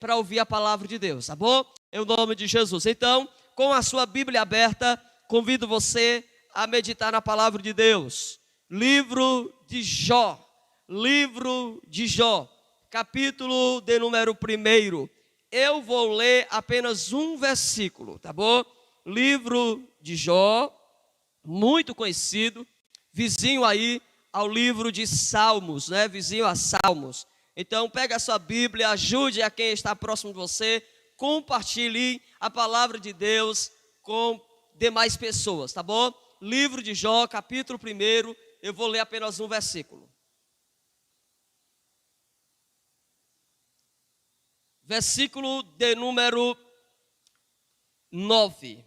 para ouvir a palavra de Deus, tá bom? Em nome de Jesus. Então, com a sua Bíblia aberta, convido você a meditar na palavra de Deus. Livro de Jó, capítulo de número 1. Eu vou ler apenas um versículo, tá bom? Livro de Jó, muito conhecido, vizinho aí ao livro de Salmos, né? Vizinho a Salmos. Então, pega a sua Bíblia, ajude a quem está próximo de você, compartilhe a palavra de Deus com demais pessoas, tá bom? Livro de Jó, capítulo 1, eu vou ler apenas um versículo. Versículo de número 9.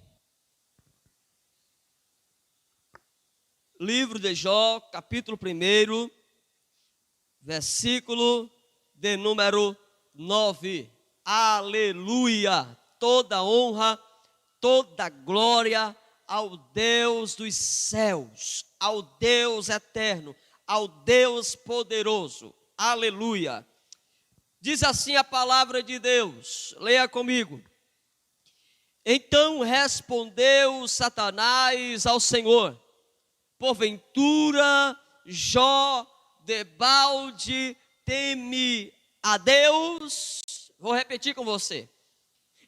Livro de Jó, capítulo 1, versículo de número 9. Aleluia! Toda honra, toda glória ao Deus dos céus, ao Deus eterno, ao Deus poderoso. Aleluia! Diz assim a palavra de Deus, leia comigo. Então respondeu Satanás ao Senhor: porventura Jó debalde teme a Deus? Vou repetir com você.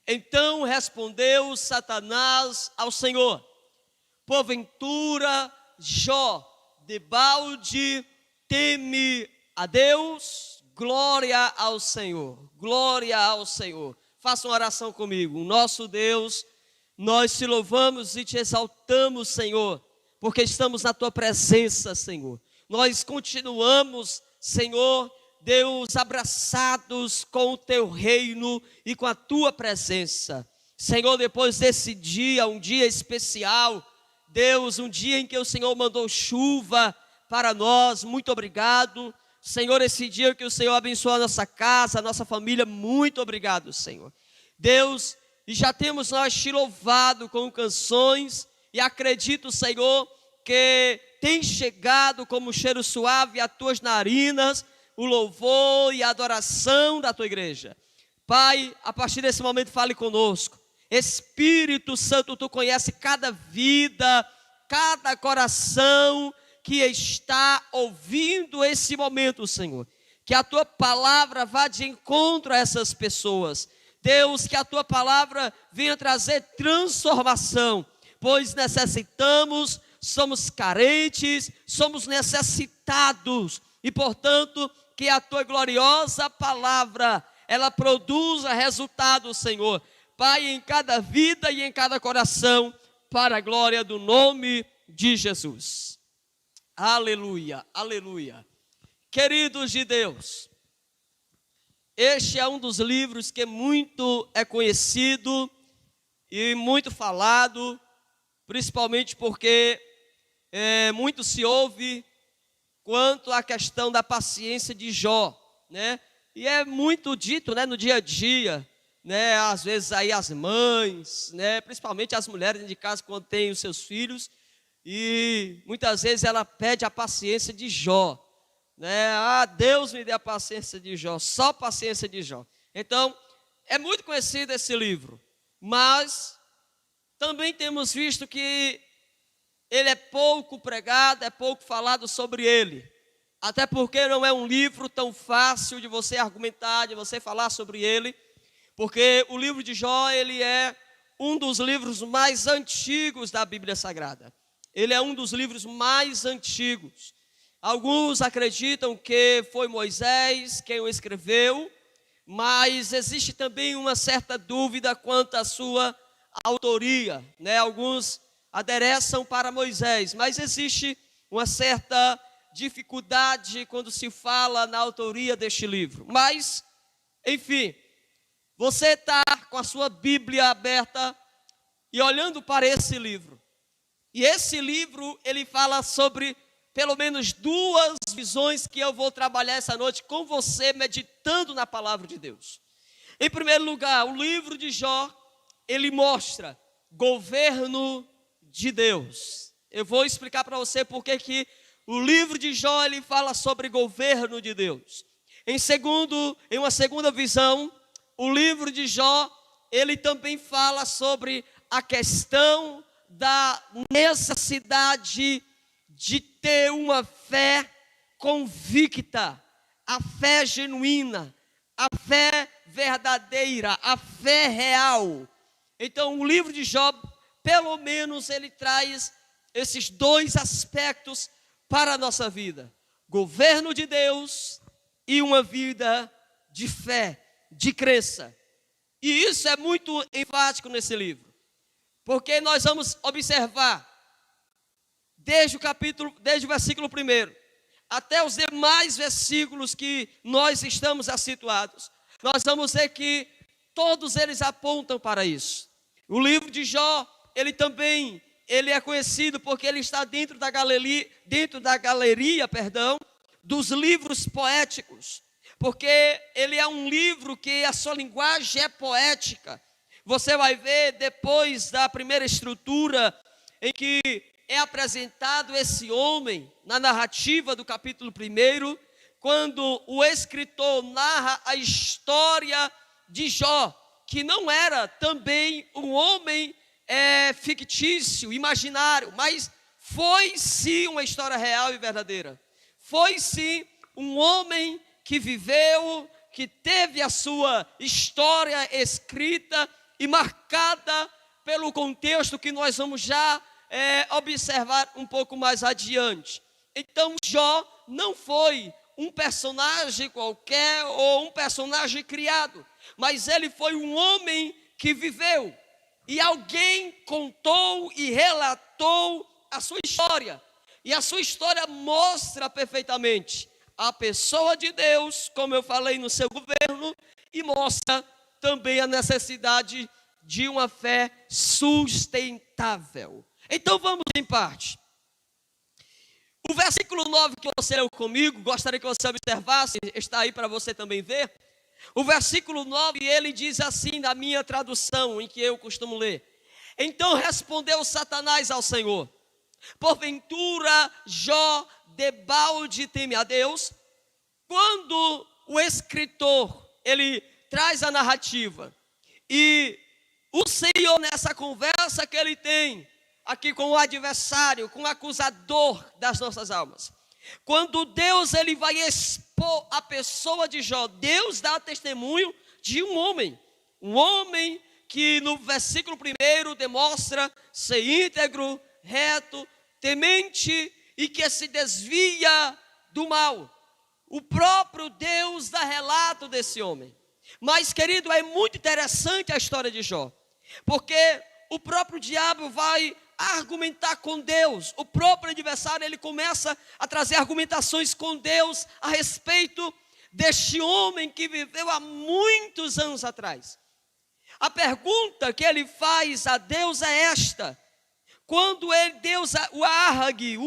Então respondeu Satanás ao Senhor: porventura Jó debalde teme a Deus? Glória ao Senhor, glória ao Senhor. Faça uma oração comigo. Nosso Deus, nós te louvamos e te exaltamos, Senhor, porque estamos na tua presença, Senhor. Nós continuamos, Senhor, Deus, abraçados com o teu reino e com a tua presença. Senhor, depois desse dia, um dia especial, Deus, um dia em que o Senhor mandou chuva para nós, muito obrigado. Senhor, esse dia que o Senhor abençoou a nossa casa, a nossa família, muito obrigado, Senhor. Deus, e já temos nós te louvado com canções, e acredito, Senhor, que tem chegado como cheiro suave às tuas narinas, o louvor e a adoração da tua igreja. Pai, a partir desse momento fale conosco. Espírito Santo, tu conhece cada vida, cada coração que está ouvindo esse momento, Senhor. Que a tua palavra vá de encontro a essas pessoas. Deus, que a tua palavra venha trazer transformação, pois necessitamos, somos carentes, somos necessitados, e portanto, que a tua gloriosa palavra, ela produza resultado, Senhor, Pai, em cada vida e em cada coração, para a glória do nome de Jesus. Aleluia, aleluia. Queridos de Deus, este é um dos livros que muito é conhecido e muito falado, principalmente porque muito se ouve quanto à questão da paciência de Jó, né? E é muito dito, né, no dia a dia, né? Às vezes aí as mães, né, principalmente as mulheres de casa quando têm os seus filhos, e muitas vezes ela pede a paciência de Jó, né? Ah, Deus me dê a paciência de Jó, só paciência de Jó. Então, é muito conhecido esse livro, mas também temos visto que ele é pouco pregado, é pouco falado sobre ele. Até porque não é um livro tão fácil de você argumentar, de você falar sobre ele, porque o livro de Jó, ele é um dos livros mais antigos da Bíblia Sagrada. Ele é um dos livros mais antigos. Alguns acreditam que foi Moisés quem o escreveu, mas existe também uma certa dúvida quanto à sua autoria, né? Alguns adereçam para Moisés, mas existe uma certa dificuldade quando se fala na autoria deste livro. Mas, enfim, você está com a sua Bíblia aberta e olhando para esse livro. E esse livro, ele fala sobre pelo menos duas visões que eu vou trabalhar essa noite com você, meditando na palavra de Deus. Em primeiro lugar, o livro de Jó, ele mostra governo de Deus. Eu vou explicar para você por que o livro de Jó, ele fala sobre governo de Deus. Em uma segunda visão, o livro de Jó, ele também fala sobre a questão da necessidade de ter uma fé convicta, a fé genuína, a fé verdadeira, a fé real. Então, o livro de Jó, pelo menos, ele traz esses dois aspectos para a nossa vida: governo de Deus e uma vida de fé, de crença. E isso é muito enfático nesse livro, porque nós vamos observar desde o versículo 1 até os demais versículos que nós estamos situados, nós vamos ver que todos eles apontam para isso. O livro de Jó, ele é conhecido porque ele está dentro da galeria, dos livros poéticos, porque ele é um livro que a sua linguagem é poética. Você vai ver depois da primeira estrutura em que é apresentado esse homem na narrativa do capítulo 1, quando o escritor narra a história de Jó, que não era também um homem fictício, imaginário, mas foi sim uma história real e verdadeira. Foi sim um homem que viveu, que teve a sua história escrita e marcada pelo contexto que nós vamos já observar um pouco mais adiante. Então Jó não foi um personagem qualquer ou um personagem criado, mas ele foi um homem que viveu, e alguém contou e relatou a sua história, e a sua história mostra perfeitamente a pessoa de Deus, como eu falei, no seu governo, e mostra também a necessidade de uma fé sustentável. Então vamos em parte. O versículo 9 que você leu comigo, gostaria que você observasse, está aí para você também ver. O versículo 9, ele diz assim, na minha tradução, em que eu costumo ler: então respondeu Satanás ao Senhor: porventura Jó debalde teme a Deus? Quando o escritor, ele traz a narrativa, e o Senhor, nessa conversa que ele tem aqui com o adversário, com o acusador das nossas almas, quando Deus ele vai expor a pessoa de Jó, Deus dá testemunho de um homem que no versículo 1 demonstra ser íntegro, reto, temente e que se desvia do mal. O próprio Deus dá relato desse homem. Mas, querido, é muito interessante a história de Jó, porque o próprio diabo vai argumentar com Deus. O próprio adversário, ele começa a trazer argumentações com Deus a respeito deste homem que viveu há muitos anos atrás. A pergunta que ele faz a Deus é esta: quando Deus o arrague,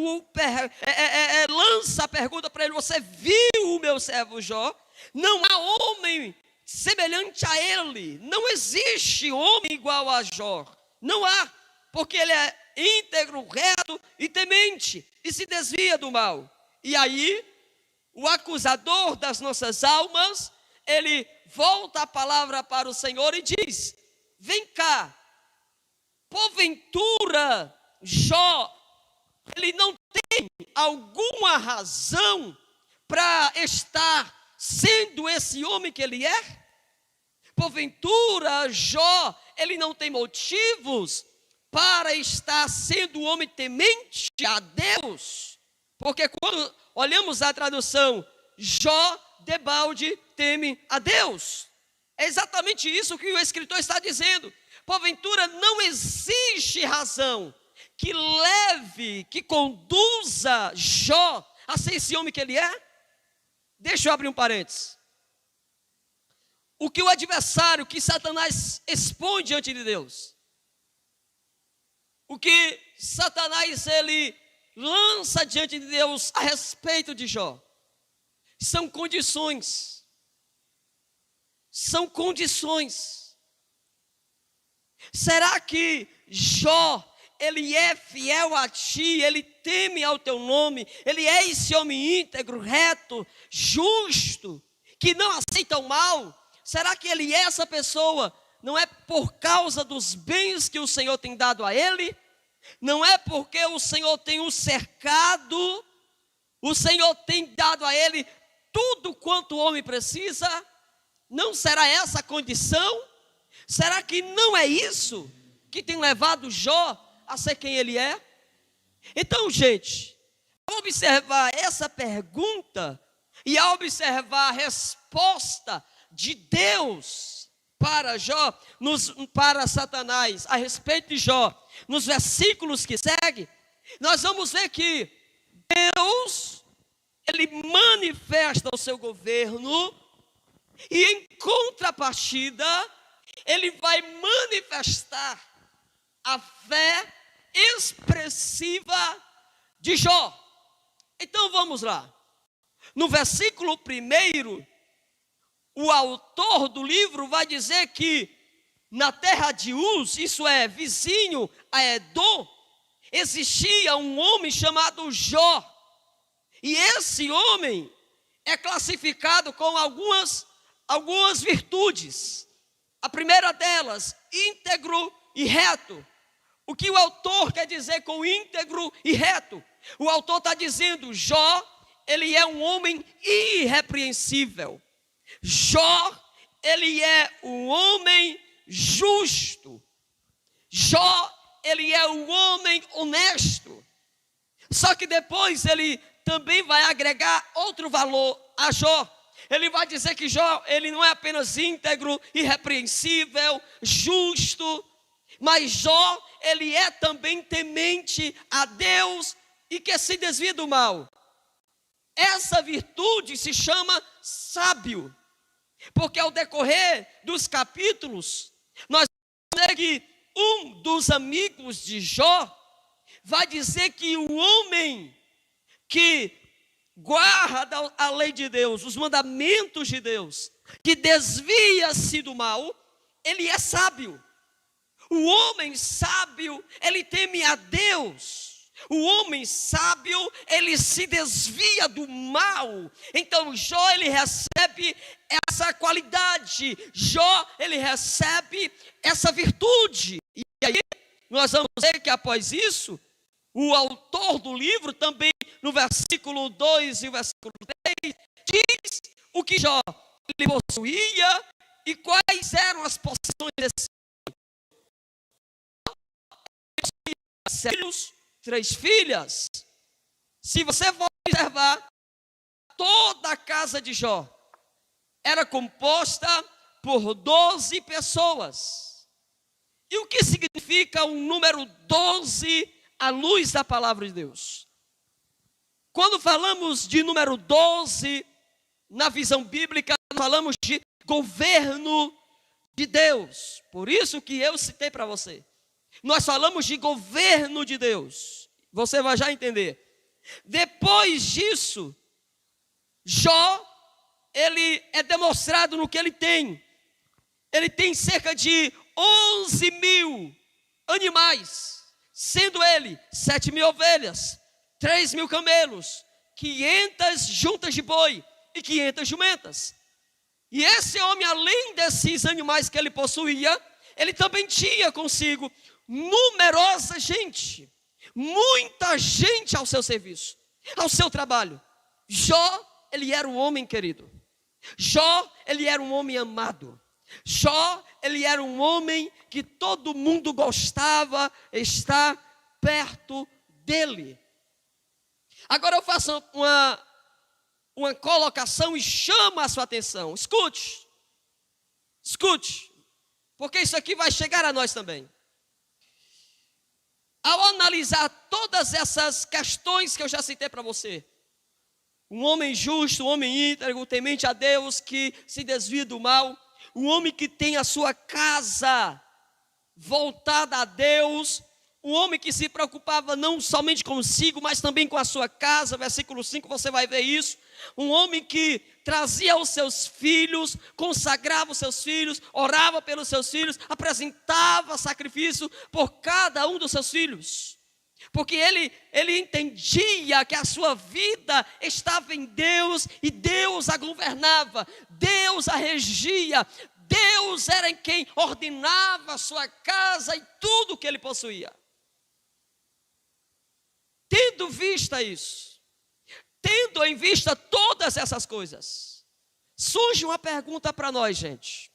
lança a pergunta para ele: você viu o meu servo Jó? Não há homem semelhante a ele, não existe homem igual a Jó, não há, porque ele é íntegro, reto e temente, e se desvia do mal. E aí, o acusador das nossas almas, ele volta a palavra para o Senhor e diz: vem cá, porventura Jó, ele não tem alguma razão para estar sendo esse homem que ele é? Porventura Jó, ele não tem motivos para estar sendo um homem temente a Deus? Porque quando olhamos a tradução, Jó debalde teme a Deus, é exatamente isso que o escritor está dizendo. Porventura não existe razão que leve, que conduza Jó a ser esse homem que ele é? Deixa eu abrir um parênteses. O que o adversário, que Satanás expõe diante de Deus, o que Satanás ele lança diante de Deus a respeito de Jó, são condições. São condições. Será que Jó, ele é fiel a ti, ele teme ao teu nome, ele é esse homem íntegro, reto, justo, que não aceita o mal? Será que ele é essa pessoa? Não é por causa dos bens que o Senhor tem dado a ele? Não é porque o Senhor tem o cercado? O Senhor tem dado a ele tudo quanto o homem precisa? Não será essa a condição? Será que não é isso que tem levado Jó a ser quem ele é? Então, gente, ao observar essa pergunta e ao observar a resposta de Deus para Jó, para Satanás, a respeito de Jó, nos versículos que seguem, nós vamos ver que Deus, ele manifesta o seu governo e em contrapartida, ele vai manifestar a fé expressiva de Jó. Então vamos lá. No versículo 1, o autor do livro vai dizer que na terra de Uz, isso é, vizinho a Edom, existia um homem chamado Jó. E esse homem é classificado com algumas virtudes. A primeira delas, íntegro e reto. O que o autor quer dizer com íntegro e reto? O autor está dizendo, Jó, ele é um homem irrepreensível. Jó, ele é um homem justo. Jó, ele é um homem honesto. Só que depois ele também vai agregar outro valor a Jó. Ele vai dizer que Jó, ele não é apenas íntegro, irrepreensível, justo, mas Jó, ele é também temente a Deus e que se desvia do mal. Essa virtude se chama sábio, porque ao decorrer dos capítulos, nós vamos ver que um dos amigos de Jó vai dizer que o homem que guarda a lei de Deus, os mandamentos de Deus, que desvia-se do mal, ele é sábio. O homem sábio, ele teme a Deus. O homem sábio, ele se desvia do mal. Então Jó, ele recebe essa qualidade. Jó, ele recebe essa virtude. E aí, nós vamos ver que após isso, o autor do livro também, no versículo 2 e o versículo 3, diz o que Jó ele possuía e quais eram as possessões desse filhos, 3 filhas. Se você for observar, toda a casa de Jó era composta por 12 pessoas. E o que significa o número 12 à luz da palavra de Deus? Quando falamos de número 12, na visão bíblica, falamos de governo de Deus. Por isso que eu citei para você. Nós falamos de governo de Deus. Você vai já entender. Depois disso, Jó, ele é demonstrado no que ele tem. Ele tem cerca de 11 mil animais, sendo ele 7 mil ovelhas, 3 mil camelos, 500 juntas de boi e 500 jumentas. E esse homem, além desses animais que ele possuía, ele também tinha consigo numerosa gente, muita gente ao seu serviço, ao seu trabalho. Jó, ele era um homem querido. Jó, ele era um homem amado. Jó, ele era um homem que todo mundo gostava estar perto dele. Agora eu faço uma colocação e chamo a sua atenção. Escute, porque isso aqui vai chegar a nós também. Ao analisar todas essas questões que eu já citei para você, um homem justo, um homem íntegro, temente a Deus, que se desvia do mal, um homem que tem a sua casa voltada a Deus, um homem que se preocupava não somente consigo, mas também com a sua casa, versículo 5, você vai ver isso. Um homem que trazia os seus filhos, consagrava os seus filhos, orava pelos seus filhos, apresentava sacrifício por cada um dos seus filhos. Porque ele entendia que a sua vida estava em Deus e Deus a governava, Deus a regia, Deus era em quem ordenava a sua casa e tudo que ele possuía. Tendo vista isso, tendo em vista todas essas coisas, surge uma pergunta para nós, gente.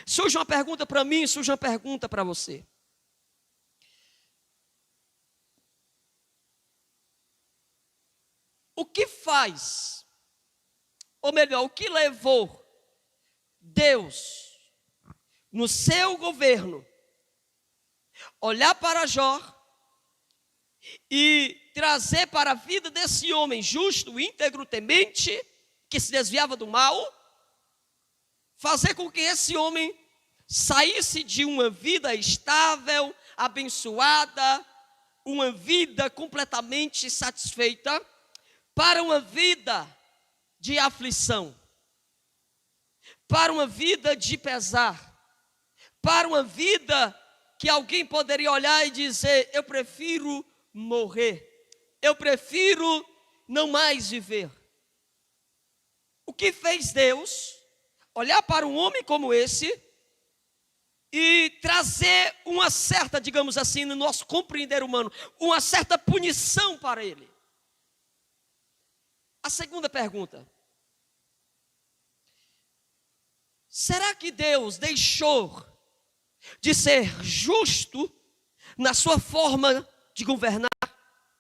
Surge uma pergunta para mim, surge uma pergunta para você. O que faz, ou melhor, o que levou Deus, no seu governo, olhar para Jó e trazer para a vida desse homem justo, íntegro, temente, que se desviava do mal, fazer com que esse homem saísse de uma vida estável, abençoada, uma vida completamente satisfeita, para uma vida de aflição, para uma vida de pesar, para uma vida que alguém poderia olhar e dizer: eu prefiro morrer, eu prefiro não mais viver. O que fez Deus olhar para um homem como esse e trazer uma certa, digamos assim, no nosso compreender humano, uma certa punição para ele? A segunda pergunta: será que Deus deixou de ser justo na sua forma de governar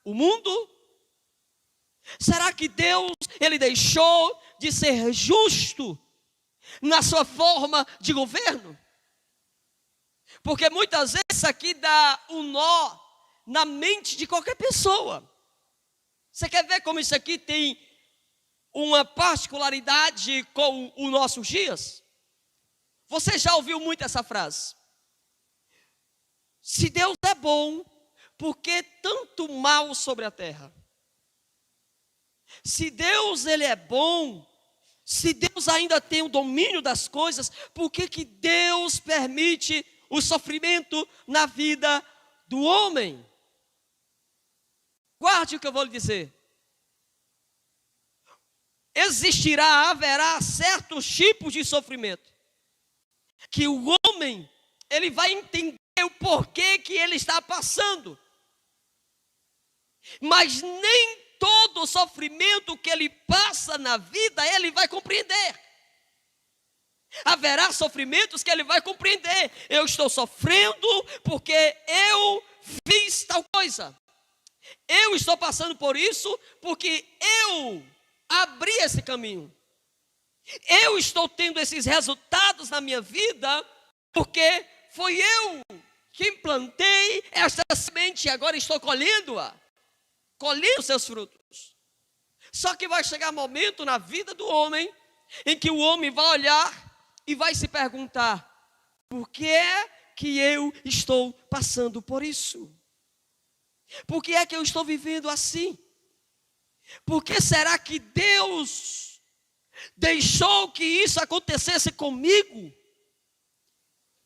o mundo? Será que Deus, ele deixou de ser justo na sua forma de governo? Porque muitas vezes isso aqui dá um nó na mente de qualquer pessoa. Você quer ver como isso aqui tem uma particularidade com os nossos dias? Você já ouviu muito essa frase: se Deus é bom, por que tanto mal sobre a terra? Se Deus ele é bom, se Deus ainda tem o domínio das coisas, por que Deus permite o sofrimento na vida do homem? Guarde o que eu vou lhe dizer. Haverá certos tipos de sofrimento que o homem, ele vai entender o porquê que ele está passando. Mas nem todo sofrimento que ele passa na vida, ele vai compreender. Haverá sofrimentos que ele vai compreender: eu estou sofrendo porque eu fiz tal coisa. Eu estou passando por isso porque eu abri esse caminho. Eu estou tendo esses resultados na minha vida porque foi eu que plantei esta semente e agora estou colhendo-a, colhendo seus frutos. Só que vai chegar momento na vida do homem em que o homem vai olhar e vai se perguntar: por que é que eu estou passando por isso? Por que é que eu estou vivendo assim? Por que será que Deus deixou que isso acontecesse comigo?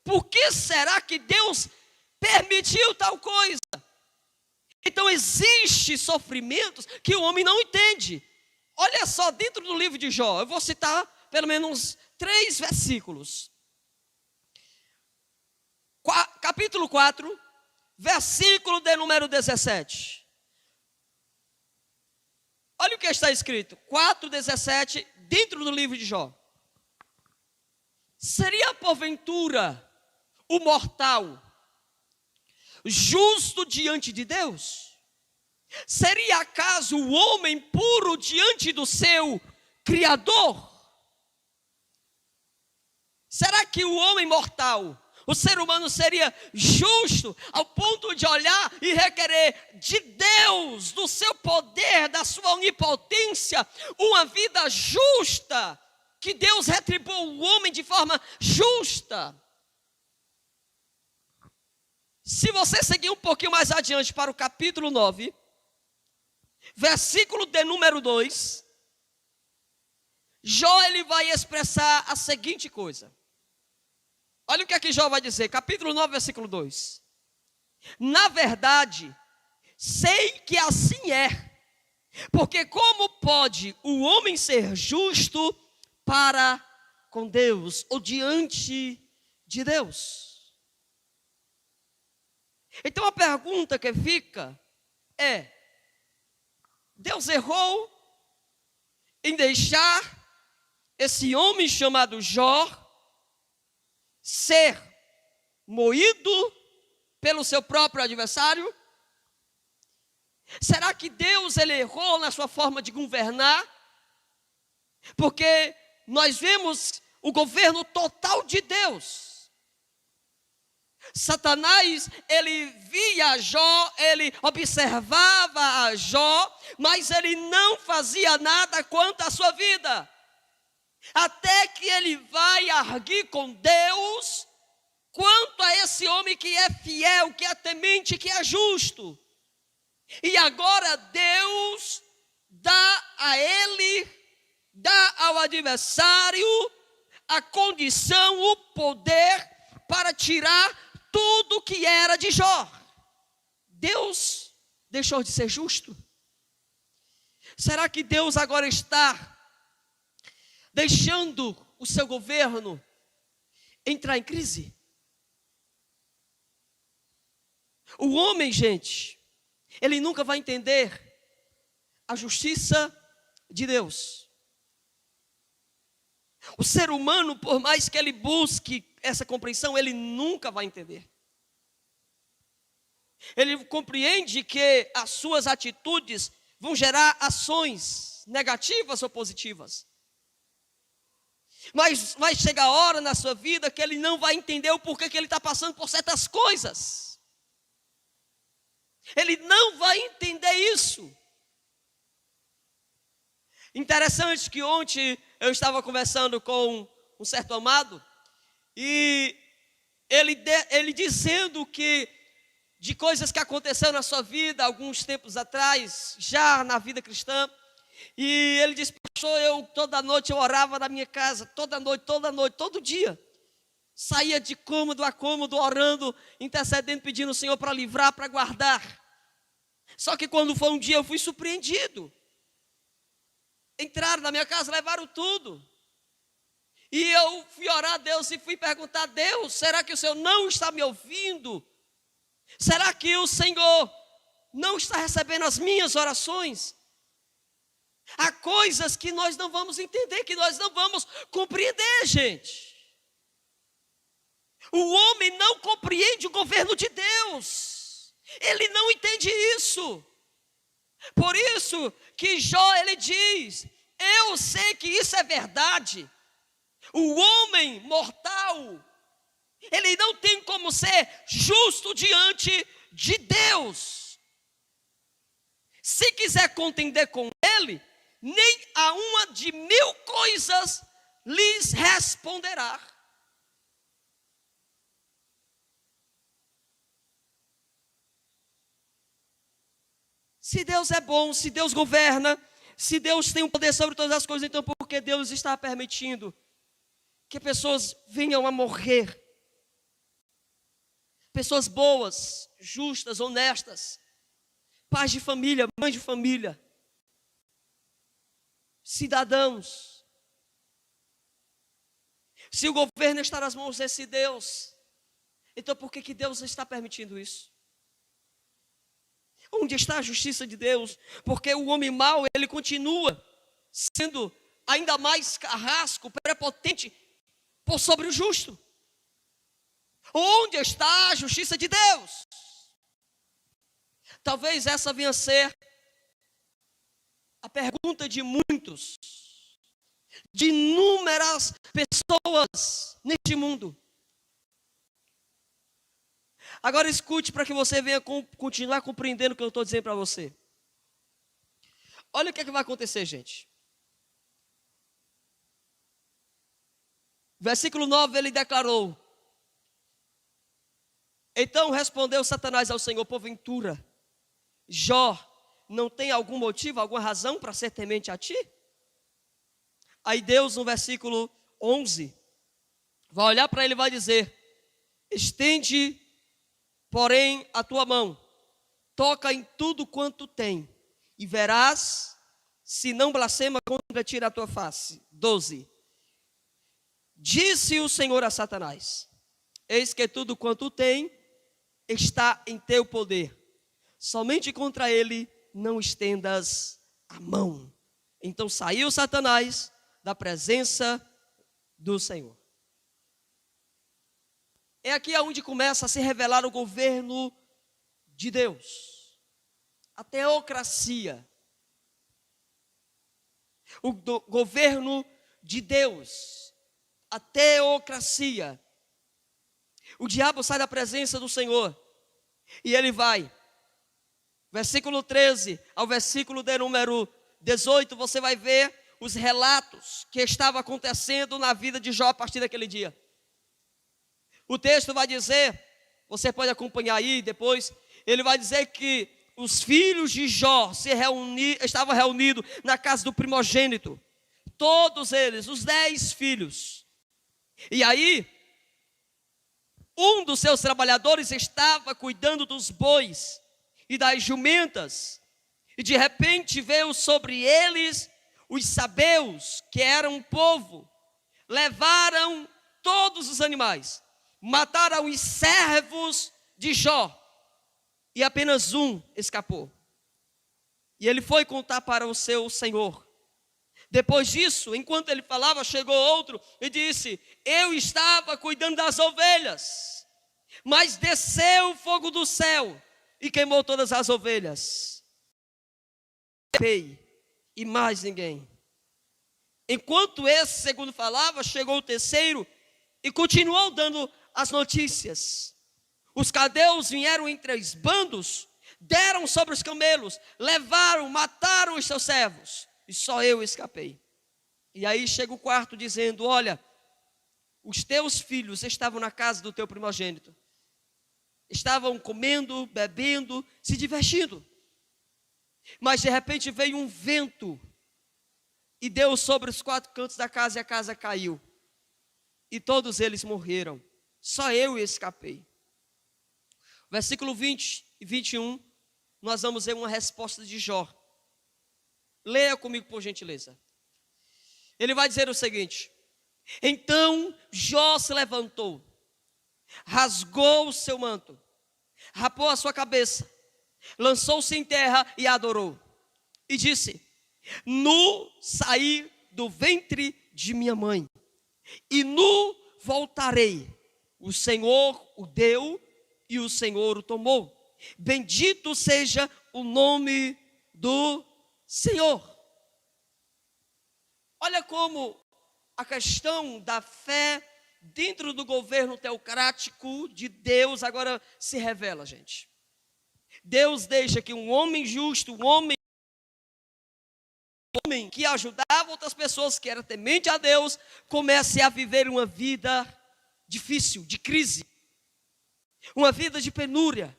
Por que será que Deus permitiu tal coisa? Então existem sofrimentos que o homem não entende. Olha só, dentro do livro de Jó, eu vou citar pelo menos 3 versículos. Capítulo 4, versículo de número 17. Olha o que está escrito, 4:17, dentro do livro de Jó. Seria porventura o mortal justo diante de Deus? Seria acaso o homem puro diante do seu Criador? Será que o homem mortal, o ser humano, seria justo ao ponto de olhar e requerer de Deus, do seu poder, da sua onipotência, uma vida justa, que Deus retribuiu o homem de forma justa? Se você seguir um pouquinho mais adiante para o capítulo 9, versículo de número 2, Jó ele vai expressar a seguinte coisa. Olha o que aqui Jó vai dizer, capítulo 9, versículo 2. Na verdade, sei que assim é. Porque como pode o homem ser justo para com Deus, ou diante de Deus? Então a pergunta que fica é: Deus errou em deixar esse homem chamado Jó ser moído pelo seu próprio adversário? Será que Deus ele errou na sua forma de governar? Porque nós vemos o governo total de Deus. Satanás, ele via Jó, ele observava a Jó, mas ele não fazia nada quanto à sua vida. Até que ele vai arguir com Deus quanto a esse homem que é fiel, que é temente, que é justo. E agora Deus dá a ele, dá ao adversário a condição, o poder para tirar tudo que era de Jó. Deus deixou de ser justo? Será que Deus agora está deixando o seu governo entrar em crise? O homem, gente, ele nunca vai entender a justiça de Deus. O ser humano, por mais que ele busque essa compreensão, ele nunca vai entender. Ele compreende que as suas atitudes vão gerar ações negativas ou positivas. Mas vai chegar a hora na sua vida que ele não vai entender o porquê que ele está passando por certas coisas. Ele não vai entender isso. Interessante que ontem eu estava conversando com um certo amado, e ele dizendo que de coisas que aconteceram na sua vida alguns tempos atrás, já na vida cristã, e ele disse: pastor, toda noite eu orava na minha casa, toda noite, todo dia. Saía de cômodo a cômodo, orando, intercedendo, pedindo ao Senhor para livrar, para guardar. Só que quando foi um dia eu fui surpreendido. Entraram na minha casa, levaram tudo. E eu fui orar a Deus e fui perguntar a Deus: será que o Senhor não está me ouvindo? Será que o Senhor não está recebendo as minhas orações? Há coisas que nós não vamos entender, que nós não vamos compreender, gente. O homem não compreende o governo de Deus. Ele não entende isso. Por isso que Jó, ele diz: eu sei que isso é verdade. O homem mortal, ele não tem como ser justo diante de Deus. Se quiser contender com ele, nem a uma de 1000 coisas lhes responderá. Se Deus é bom, se Deus governa, se Deus tem o poder sobre todas as coisas, então por que Deus está permitindo que pessoas venham a morrer? Pessoas boas, justas, honestas, pais de família, mães de família, cidadãos. Se o governo está nas mãos desse Deus, então por que Deus está permitindo isso? Onde está a justiça de Deus? Porque o homem mau, ele continua sendo ainda mais carrasco, prepotente por sobre o justo. Onde está a justiça de Deus? Talvez essa venha a ser a pergunta de muitos, de inúmeras pessoas neste mundo. Agora escute para que você venha continuar compreendendo o que eu estou dizendo para você. Olha o que é que vai acontecer, gente. Versículo 9, ele declarou: então respondeu Satanás ao Senhor: porventura, Jó não tem algum motivo, alguma razão para ser temente a ti? Aí Deus, no versículo 11, vai olhar para ele e vai dizer: estende, porém, a tua mão toca em tudo quanto tem, e verás se não blasfema contra ti a tua face. 12. Disse o Senhor a Satanás: eis que tudo quanto tem está em teu poder, somente contra ele não estendas a mão. Então saiu Satanás da presença do Senhor. É aqui onde começa a se revelar o governo de Deus, a teocracia, o governo de Deus, a teocracia. O diabo sai da presença do Senhor e ele vai. Versículo 13 ao versículo de número 18, você vai ver os relatos que estavam acontecendo na vida de Jó a partir daquele dia. O texto vai dizer, você pode acompanhar aí depois, ele vai dizer que os filhos de Jó estavam reunidos na casa do primogênito. Todos eles, os 10 filhos. E aí, um dos seus trabalhadores estava cuidando dos bois e das jumentas. E de repente veio sobre eles os sabeus, que eram um povo. Levaram todos os animais. Mataram os servos de Jó. E apenas um escapou. E ele foi contar para o seu senhor. Depois disso, enquanto ele falava, chegou outro e disse: eu estava cuidando das ovelhas, mas desceu fogo do céu e queimou todas as ovelhas. E mais ninguém. Enquanto esse segundo falava, chegou o terceiro e continuou dando as notícias. Os caldeus vieram em 3 bandos, deram sobre os camelos, levaram, mataram os seus servos, e só eu escapei. E aí chega o quarto dizendo: olha, os teus filhos estavam na casa do teu primogênito, estavam comendo, bebendo, se divertindo, mas de repente veio um vento e deu sobre os 4 cantos da casa, e a casa caiu, e todos eles morreram, só eu escapei. Versículo 20 e 21, nós vamos ver uma resposta de Jó. Leia comigo, por gentileza. Ele vai dizer o seguinte: então Jó se levantou, rasgou o seu manto, rapou a sua cabeça, lançou-se em terra e adorou. E disse: nu saí do ventre de minha mãe, e nu voltarei. O Senhor o deu e o Senhor o tomou. Bendito seja o nome do Senhor. Olha como a questão da fé dentro do governo teocrático de Deus agora se revela, gente. Deus deixa que um homem justo, um homem que ajudava outras pessoas, que era temente a Deus, comece a viver uma vida difícil, de crise, uma vida de penúria.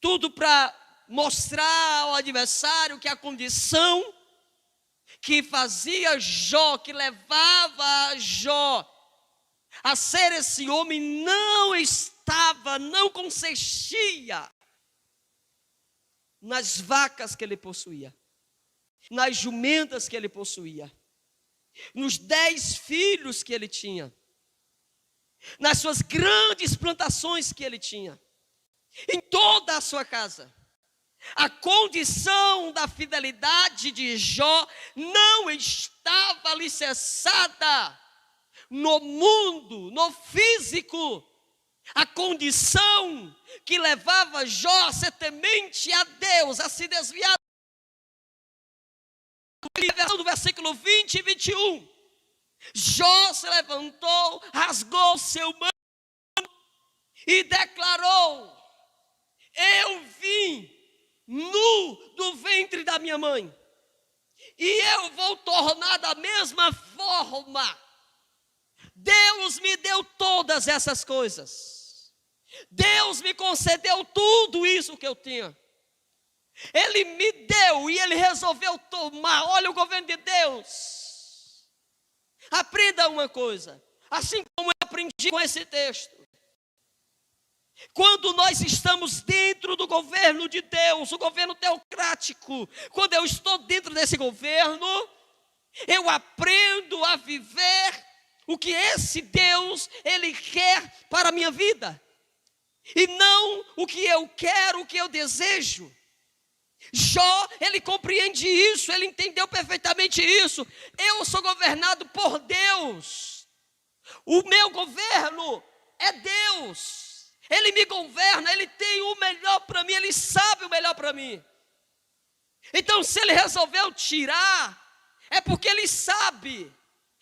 Tudo para mostrar ao adversário que a condição que fazia Jó, que levava Jó a ser esse homem, não consistia nas vacas que ele possuía, nas jumentas que ele possuía, nos 10 filhos que ele tinha, nas suas grandes plantações que ele tinha, em toda a sua casa. A condição da fidelidade de Jó não estava alicerçada no mundo, no físico. A condição que levava Jó a ser temente a Deus, a se desviar do versículo 20 e 21. Jó se levantou, rasgou seu manto e declarou: eu vim nu do ventre da minha mãe, e eu vou tornar da mesma forma. Deus me deu todas essas coisas. Deus me concedeu tudo isso que eu tinha. Ele me deu e Ele resolveu tomar. Olha o governo de Deus. Aprenda uma coisa, assim como eu aprendi com esse texto. Quando nós estamos dentro do governo de Deus, o governo teocrático, quando eu estou dentro desse governo, eu aprendo a viver o que esse Deus, Ele quer para a minha vida. E não o que eu quero, o que eu desejo. Jó, ele compreende isso, ele entendeu perfeitamente isso. Eu sou governado por Deus. O meu governo é Deus. Ele me governa, Ele tem o melhor para mim, Ele sabe o melhor para mim. Então, se Ele resolveu tirar, é porque Ele sabe,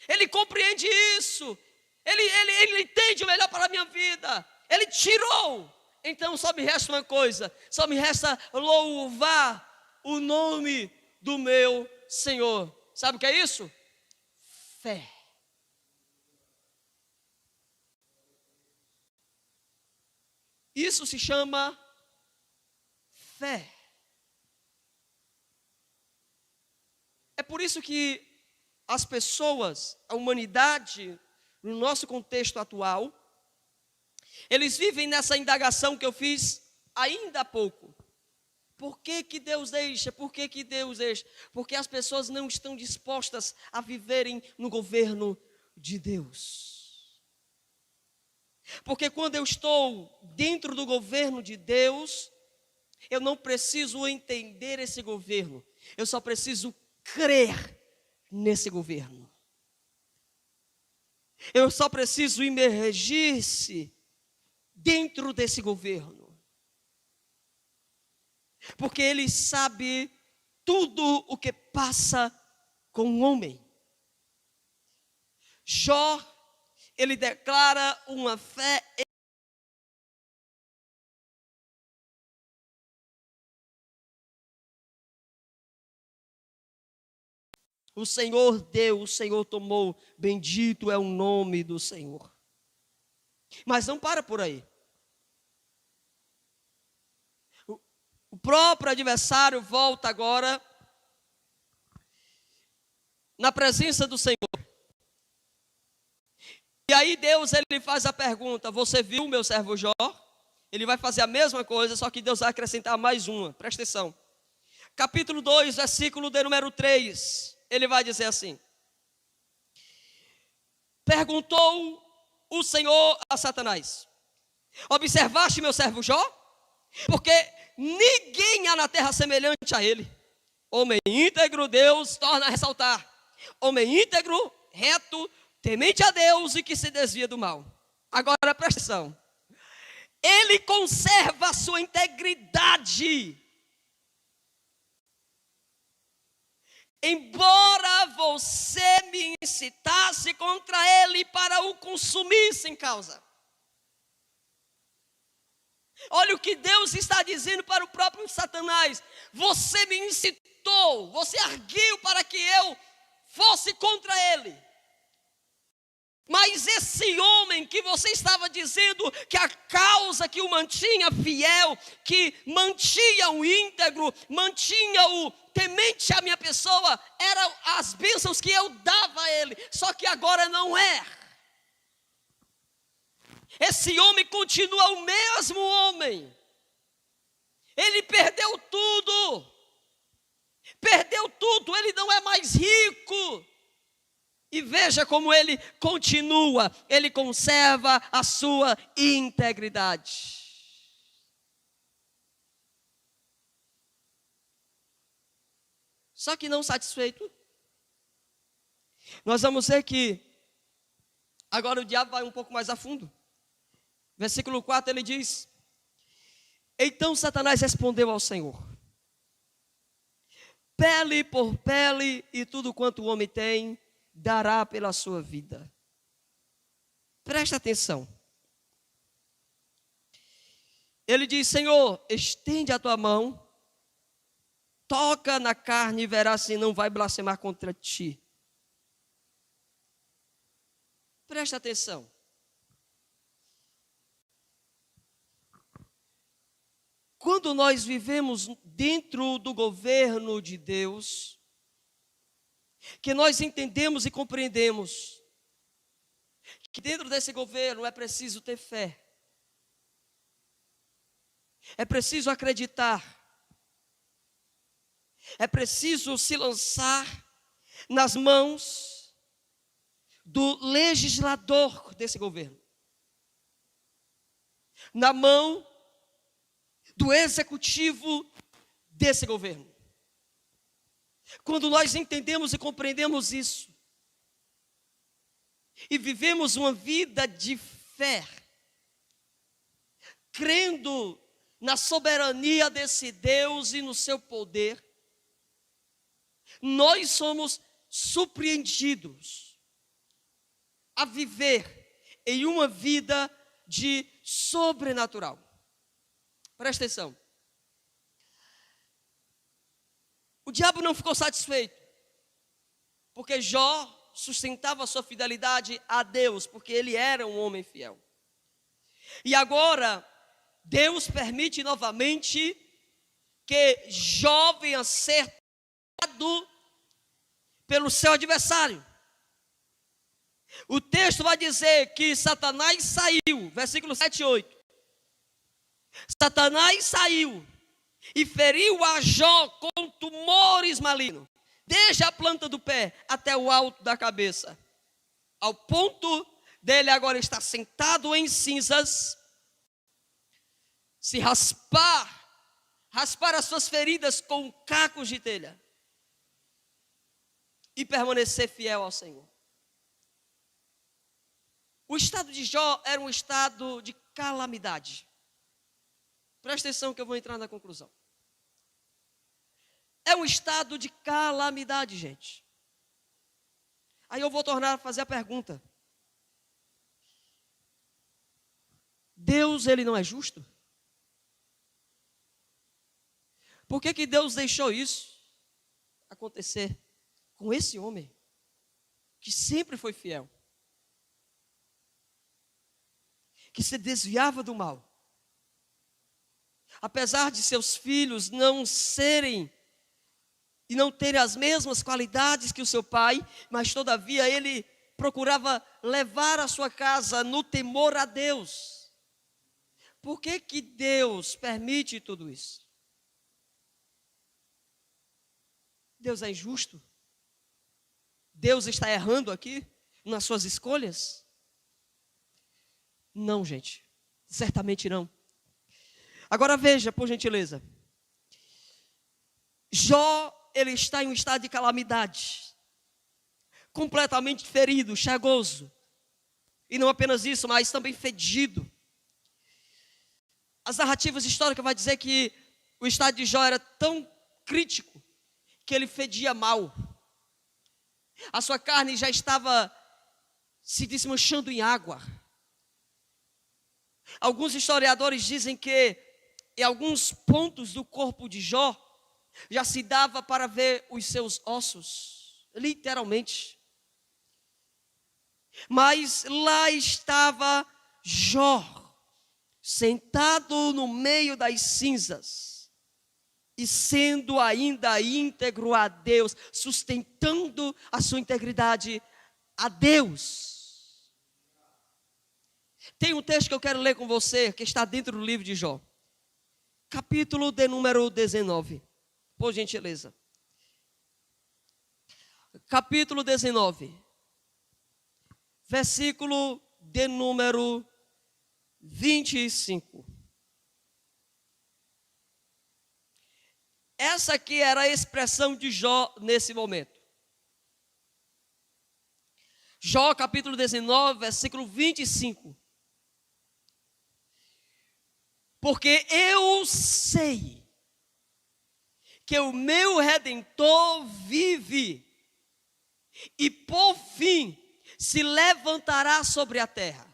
Ele compreende isso, Ele entende o melhor para a minha vida. Ele tirou. Então só me resta uma coisa, só me resta louvar o nome do meu Senhor. Sabe o que é isso? Fé. Isso se chama fé. É por isso que as pessoas, a humanidade, no nosso contexto atual, eles vivem nessa indagação que eu fiz ainda há pouco. Por que que Deus deixa? Por que que Deus deixa? Porque as pessoas não estão dispostas a viverem no governo de Deus. Porque quando eu estou dentro do governo de Deus, eu não preciso entender esse governo. Eu só preciso crer nesse governo. Eu só preciso imergir-se dentro desse governo. Porque Ele sabe tudo o que passa com o homem. Jó, ele declara uma fé. O Senhor deu, o Senhor tomou, bendito é o nome do Senhor. Mas não para por aí. O próprio adversário volta agora na presença do Senhor. E aí Deus, ele faz a pergunta: você viu o meu servo Jó? Ele vai fazer a mesma coisa, só que Deus vai acrescentar mais uma. Presta atenção. Capítulo 2, versículo de número 3. Ele vai dizer assim: perguntou o Senhor a Satanás: observaste meu servo Jó? Porque ninguém há na terra semelhante a ele. Homem íntegro, Deus torna a ressaltar. Homem íntegro, reto, temente a Deus e que se desvia do mal. Agora presta atenção. Ele conserva a sua integridade. Embora você me incitasse contra ele para o consumir sem causa. Olha o que Deus está dizendo para o próprio Satanás: você me incitou, você arguiu para que eu fosse contra ele. Mas esse homem que você estava dizendo que a causa que o mantinha fiel, que mantinha o íntegro, mantinha o temente à minha pessoa, eram as bênçãos que eu dava a ele, só que agora não é. Esse homem continua o mesmo homem. Ele perdeu tudo. Perdeu tudo, ele não é mais rico. E veja como ele continua, ele conserva a sua integridade. Só que não satisfeito, nós vamos ver que agora o diabo vai um pouco mais a fundo. Versículo 4 ele diz: então Satanás respondeu ao Senhor: pele por pele e tudo quanto o homem tem dará pela sua vida. Presta atenção. Ele diz: Senhor, estende a tua mão, toca na carne e verás se não vai blasfemar contra ti. Presta atenção. Quando nós vivemos dentro do governo de Deus, que nós entendemos e compreendemos que dentro desse governo é preciso ter fé. É preciso acreditar. É preciso se lançar nas mãos do legislador desse governo, na mão do executivo desse governo. Quando nós entendemos e compreendemos isso, e vivemos uma vida de fé, crendo na soberania desse Deus e no seu poder, nós somos surpreendidos a viver em uma vida de sobrenatural. Presta atenção. O diabo não ficou satisfeito, porque Jó sustentava a sua fidelidade a Deus, porque ele era um homem fiel. E agora, Deus permite novamente que Jó venha ser tentado pelo seu adversário. O texto vai dizer que Satanás saiu, versículo 7 e 8. Satanás saiu e feriu a Jó com tumores malignos, desde a planta do pé até o alto da cabeça, ao ponto dele agora estar sentado em cinzas, se raspar as suas feridas com cacos de telha e permanecer fiel ao Senhor. O estado de Jó era um estado de calamidade. Presta atenção que eu vou entrar na conclusão. É um estado de calamidade, gente. Aí eu vou tornar a fazer a pergunta. Deus, ele não é justo? Por que que Deus deixou isso acontecer com esse homem que sempre foi fiel, que se desviava do mal, apesar de seus filhos não serem e não terem as mesmas qualidades que o seu pai, mas todavia ele procurava levar a sua casa no temor a Deus? Por que que Deus permite tudo isso? Deus é injusto? Deus está errando aqui nas suas escolhas? Não, gente, certamente não. Agora veja, por gentileza. Jó, ele está em um estado de calamidade, completamente ferido, chagoso. E não apenas isso, mas também fedido. As narrativas históricas vão dizer que o estado de Jó era tão crítico que ele fedia mal. A sua carne já estava se desmanchando em água. Alguns historiadores dizem que em alguns pontos do corpo de Jó já se dava para ver os seus ossos, literalmente. Mas lá estava Jó, sentado no meio das cinzas, e sendo ainda íntegro a Deus, sustentando a sua integridade a Deus. Tem um texto que eu quero ler com você, que está dentro do livro de Jó. Capítulo de número 19, por gentileza. Capítulo 19, versículo de número 25. Essa aqui era a expressão de Jó nesse momento. Jó, capítulo 19, versículo 25. Porque eu sei que o meu Redentor vive e por fim se levantará sobre a terra.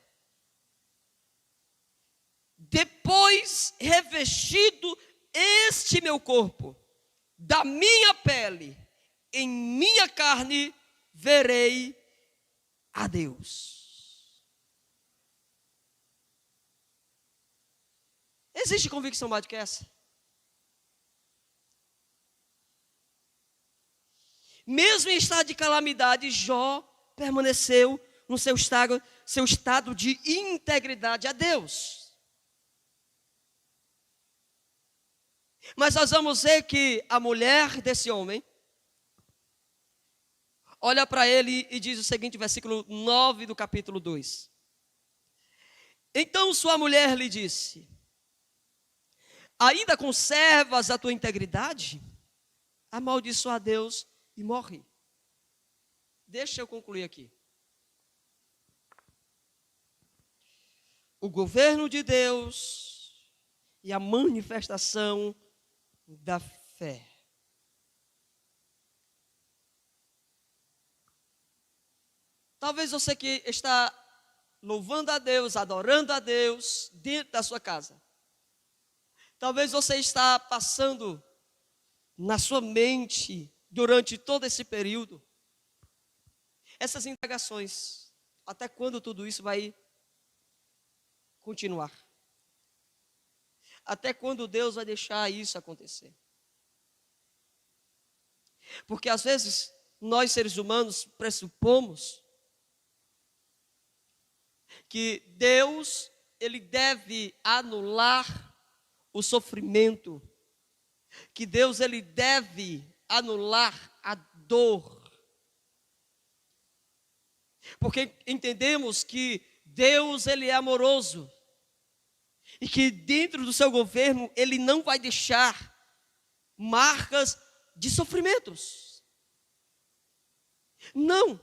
Depois revestido este meu corpo, da minha pele, em minha carne, verei a Deus. Existe convicção mais do que essa? Mesmo em estado de calamidade, Jó permaneceu no seu estado de integridade a Deus. Mas nós vamos ver que a mulher desse homem olha para ele e diz o seguinte, versículo 9 do capítulo 2. Então sua mulher lhe disse: ainda conservas a tua integridade? Amaldiçoa a Deus e morre. Deixa eu concluir aqui. O governo de Deus e a manifestação da fé. Talvez você que está louvando a Deus, adorando a Deus dentro da sua casa. Talvez você está passando na sua mente durante todo esse período essas indagações. Até quando tudo isso vai continuar? Até quando Deus vai deixar isso acontecer? Porque às vezes nós seres humanos pressupomos que Deus, ele deve anular o sofrimento, que Deus, ele deve anular a dor, porque entendemos que Deus, ele é amoroso, e que dentro do seu governo, ele não vai deixar marcas de sofrimentos, não.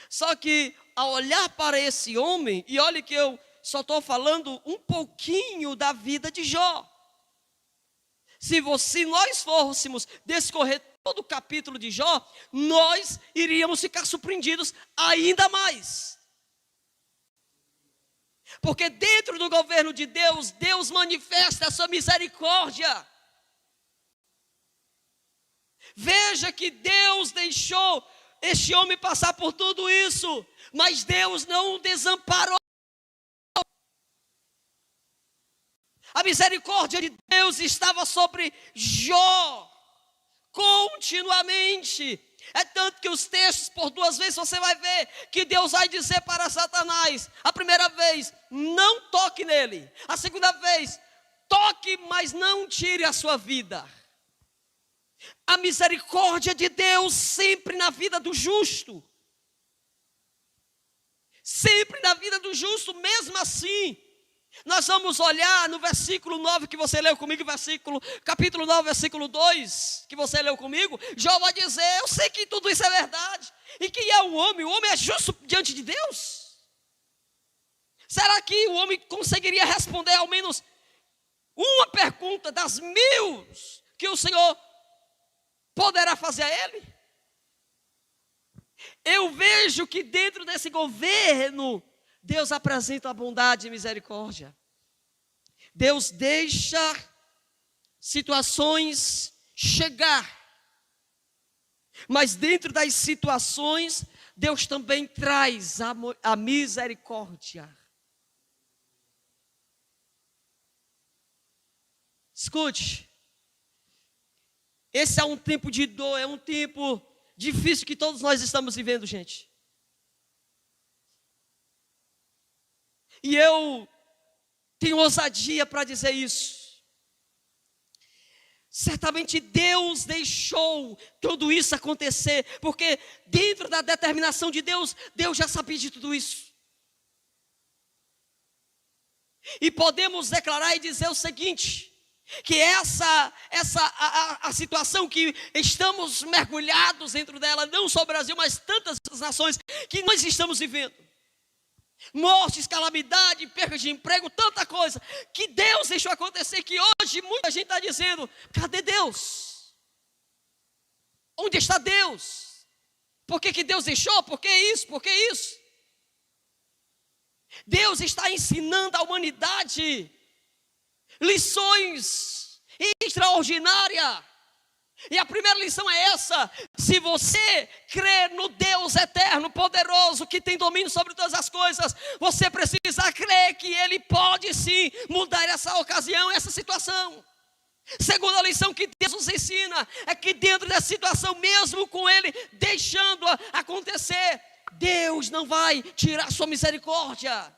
Só que ao olhar para esse homem, e olhe que eu só estou falando um pouquinho da vida de Jó. Se nós fôssemos descorrer todo o capítulo de Jó, nós iríamos ficar surpreendidos ainda mais. Porque dentro do governo de Deus, Deus manifesta a sua misericórdia. Veja que Deus deixou este homem passar por tudo isso, mas Deus não o desamparou. A misericórdia de Deus estava sobre Jó, continuamente. É tanto que os textos, por duas vezes, você vai ver que Deus vai dizer para Satanás, a primeira vez, não toque nele. A segunda vez, toque, mas não tire a sua vida. A misericórdia de Deus sempre na vida do justo. Sempre na vida do justo, mesmo assim. Nós vamos olhar no versículo 9 que você leu comigo, capítulo 9, versículo 2, que você leu comigo. Jó vai dizer, eu sei que tudo isso é verdade. E quem é o homem é justo diante de Deus? Será que o homem conseguiria responder ao menos uma pergunta das 1000 que o Senhor poderá fazer a ele? Eu vejo que dentro desse governo, Deus apresenta a bondade e misericórdia. Deus deixa situações chegar. Mas dentro das situações, Deus também traz a misericórdia. Escute. Esse é um tempo de dor, é um tempo difícil que todos nós estamos vivendo, gente. E eu tenho ousadia para dizer isso. Certamente Deus deixou tudo isso acontecer, porque dentro da determinação de Deus, Deus já sabia de tudo isso. E podemos declarar e dizer o seguinte, que a situação que estamos mergulhados dentro dela, não só o Brasil, mas tantas nações que nós estamos vivendo. Mortes, calamidade, perda de emprego, tanta coisa que Deus deixou acontecer, que hoje muita gente está dizendo, cadê Deus? Onde está Deus? Por que Deus deixou? Por que isso? Por que isso? Deus está ensinando à humanidade lições extraordinárias. E a primeira lição é essa: se você crê no Deus eterno, poderoso, que tem domínio sobre todas as coisas, você precisa crer que Ele pode sim mudar essa ocasião, essa situação. Segunda lição que Deus nos ensina é que dentro dessa situação, mesmo com Ele deixando-a acontecer, Deus não vai tirar sua misericórdia.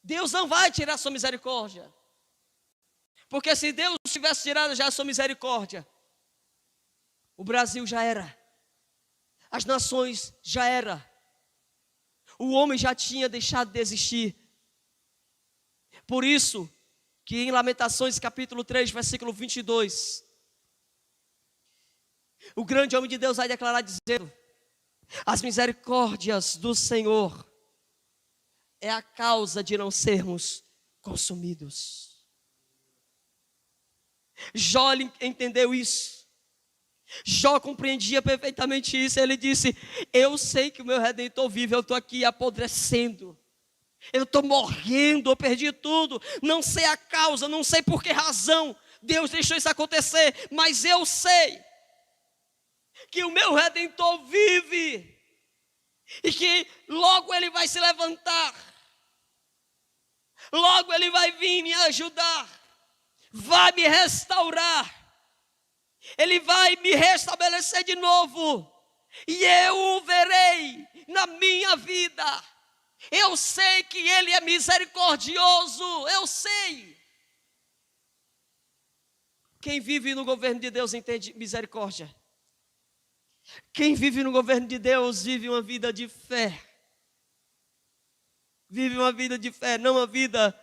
Deus não vai tirar sua misericórdia. Porque se Deus tivesse tirado já a sua misericórdia, o Brasil já era. As nações já era. O homem já tinha deixado de existir. Por isso que em Lamentações capítulo 3, versículo 22, o grande homem de Deus vai declarar dizendo: as misericórdias do Senhor é a causa de não sermos consumidos. Jó entendeu isso. Jó compreendia perfeitamente isso. Ele disse: eu sei que o meu Redentor vive, eu estou aqui apodrecendo, eu estou morrendo, eu perdi tudo, não sei a causa, não sei por que razão Deus deixou isso acontecer, mas eu sei que o meu Redentor vive, e que logo Ele vai se levantar, logo Ele vai vir me ajudar, vai me restaurar, Ele vai me restabelecer de novo, e eu o verei na minha vida. Eu sei que Ele é misericordioso, eu sei. Quem vive no governo de Deus entende misericórdia. Quem vive no governo de Deus vive uma vida de fé. Vive uma vida de fé, não uma vida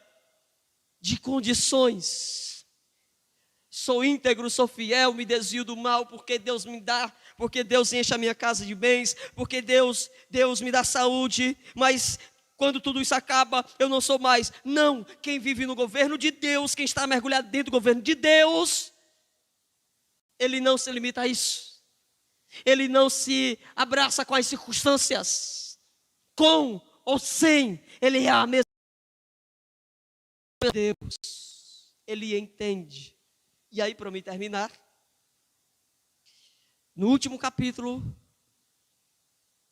de condições. Sou íntegro, sou fiel, me desvio do mal, porque Deus me dá, porque Deus enche a minha casa de bens, porque Deus me dá saúde, mas quando tudo isso acaba, eu não sou mais. Não, quem vive no governo de Deus, quem está mergulhado dentro do governo de Deus, ele não se limita a isso. Ele não se abraça com as circunstâncias, com ou sem, ele é a mesma Deus, ele entende. E aí, para me terminar, no último capítulo,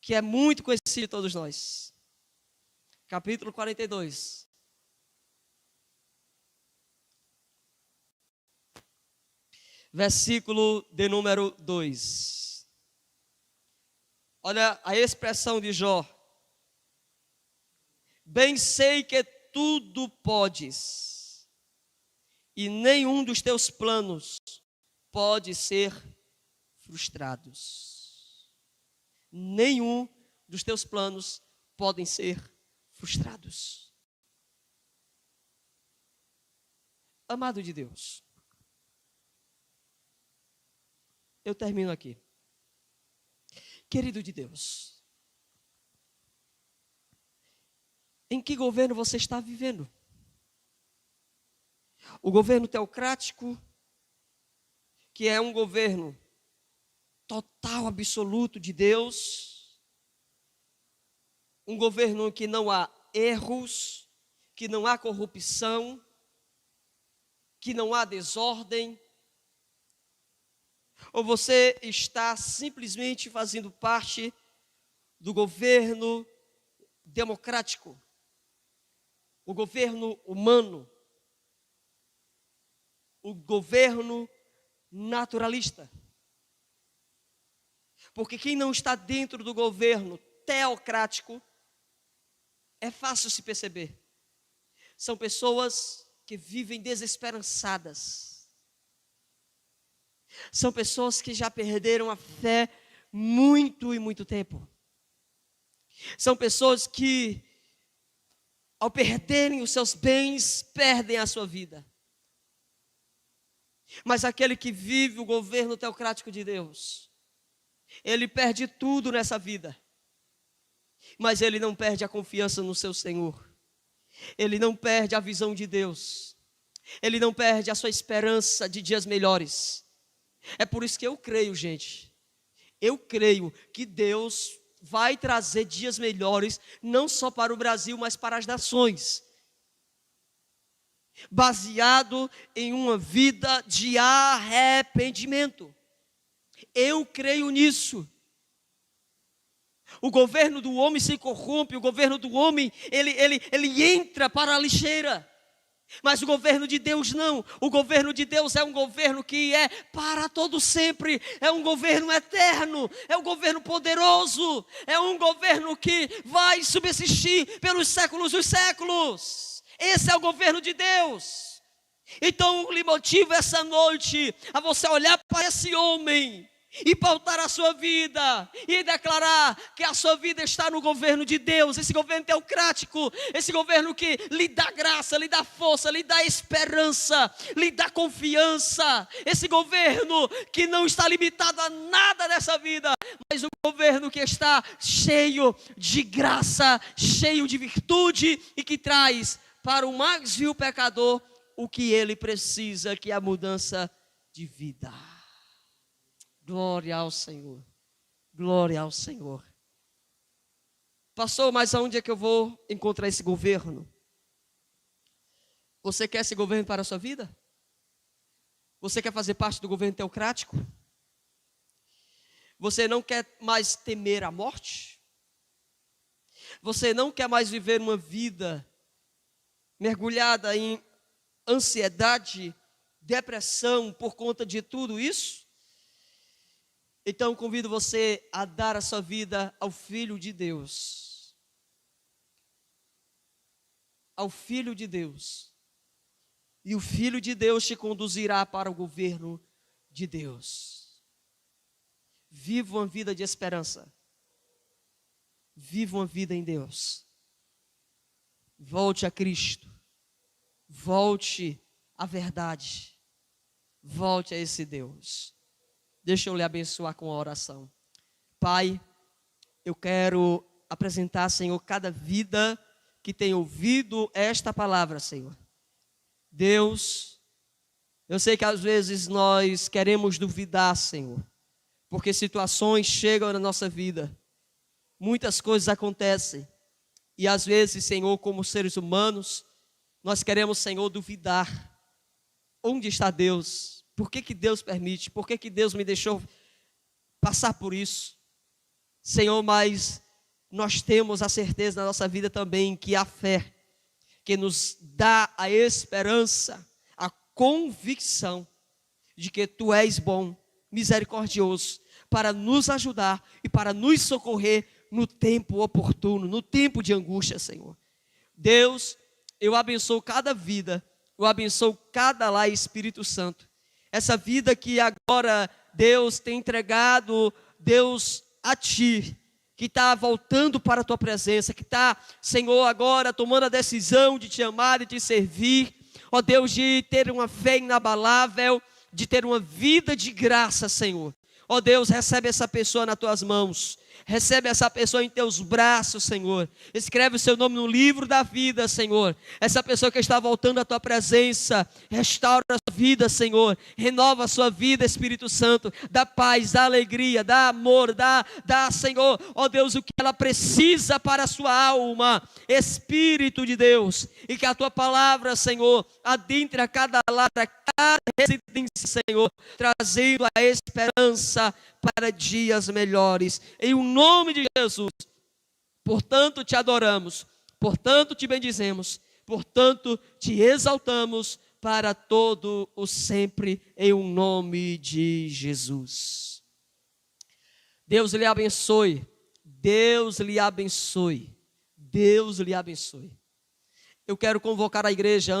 que é muito conhecido de todos nós, capítulo 42, versículo de número 2. Olha a expressão de Jó: bem sei que tudo podes, e nenhum dos teus planos pode ser frustrados. Nenhum dos teus planos podem ser frustrados. Amado de Deus, eu termino aqui. Querido de Deus, em que governo você está vivendo? O governo teocrático, que é um governo total, absoluto de Deus, um governo em que não há erros, que não há corrupção, que não há desordem? Ou você está simplesmente fazendo parte do governo democrático, o governo humano, o governo naturalista? Porque quem não está dentro do governo teocrático, é fácil se perceber, são pessoas que vivem desesperançadas. São pessoas que já perderam a fé muito e muito tempo. São pessoas que, ao perderem os seus bens, perdem a sua vida. Mas aquele que vive o governo teocrático de Deus, ele perde tudo nessa vida, mas ele não perde a confiança no seu Senhor. Ele não perde a visão de Deus. Ele não perde a sua esperança de dias melhores. É por isso que eu creio, gente, eu creio que Deus vai trazer dias melhores, não só para o Brasil, mas para as nações, baseado em uma vida de arrependimento. Eu creio nisso. O governo do homem se corrompe, o governo do homem, ele entra para a lixeira. Mas o governo de Deus não. O governo de Deus é um governo que é para todo sempre. É um governo eterno. É um governo poderoso. É um governo que vai subsistir pelos séculos dos séculos. Esse é o governo de Deus. Então lhe motivo essa noite a você olhar para esse homem e pautar a sua vida e declarar que a sua vida está no governo de Deus, esse governo teocrático, esse governo que lhe dá graça, lhe dá força, lhe dá esperança, lhe dá confiança, esse governo que não está limitado a nada dessa vida, mas um governo que está cheio de graça, cheio de virtude e que traz para o mais vil pecador o que ele precisa, que é a mudança de vida. Glória ao Senhor, glória ao Senhor. Pastor, mas aonde é que eu vou encontrar esse governo? Você quer esse governo para a sua vida? Você quer fazer parte do governo teocrático? Você não quer mais temer a morte? Você não quer mais viver uma vida mergulhada em ansiedade, depressão por conta de tudo isso? Então convido você a dar a sua vida ao Filho de Deus. Ao Filho de Deus. E o Filho de Deus te conduzirá para o governo de Deus. Viva uma vida de esperança. Viva uma vida em Deus. Volte a Cristo. Volte à verdade. Volte a esse Deus. Deixa eu lhe abençoar com a oração. Pai, eu quero apresentar, Senhor, cada vida que tem ouvido esta palavra, Senhor. Deus, eu sei que às vezes nós queremos duvidar, Senhor, porque situações chegam na nossa vida, muitas coisas acontecem, e às vezes, Senhor, como seres humanos, nós queremos, Senhor, duvidar. Onde está Deus? Por que Deus permite? Por que Deus me deixou passar por isso? Senhor, mas nós temos a certeza na nossa vida também que a fé, que nos dá a esperança, a convicção de que Tu és bom, misericordioso, para nos ajudar e para nos socorrer no tempo oportuno, no tempo de angústia, Senhor. Deus, eu abençoo cada vida, eu abençoo cada lar, Espírito Santo. Essa vida que agora Deus tem entregado, Deus, a Ti, que está voltando para a Tua presença, que está, Senhor, agora tomando a decisão de Te amar e Te servir, ó Deus, de ter uma fé inabalável, de ter uma vida de graça, Senhor. Ó Deus, recebe essa pessoa nas Tuas mãos, recebe essa pessoa em Teus braços, Senhor. Escreve o seu nome no livro da vida, Senhor. Essa pessoa que está voltando à Tua presença, restaura a sua vida, Senhor. Renova a sua vida, Espírito Santo. Dá paz, dá alegria, dá amor, dá, Senhor, ó Deus, o que ela precisa para a sua alma, Espírito de Deus. E que a Tua palavra, Senhor, adentre a cada lar, a cada residência, Senhor, trazendo a esperança para dias melhores, em o nome de Jesus. Portanto te adoramos, portanto te bendizemos, portanto te exaltamos para todo o sempre, em o nome de Jesus. Deus lhe abençoe, Deus lhe abençoe, Deus lhe abençoe. Eu quero convocar a igreja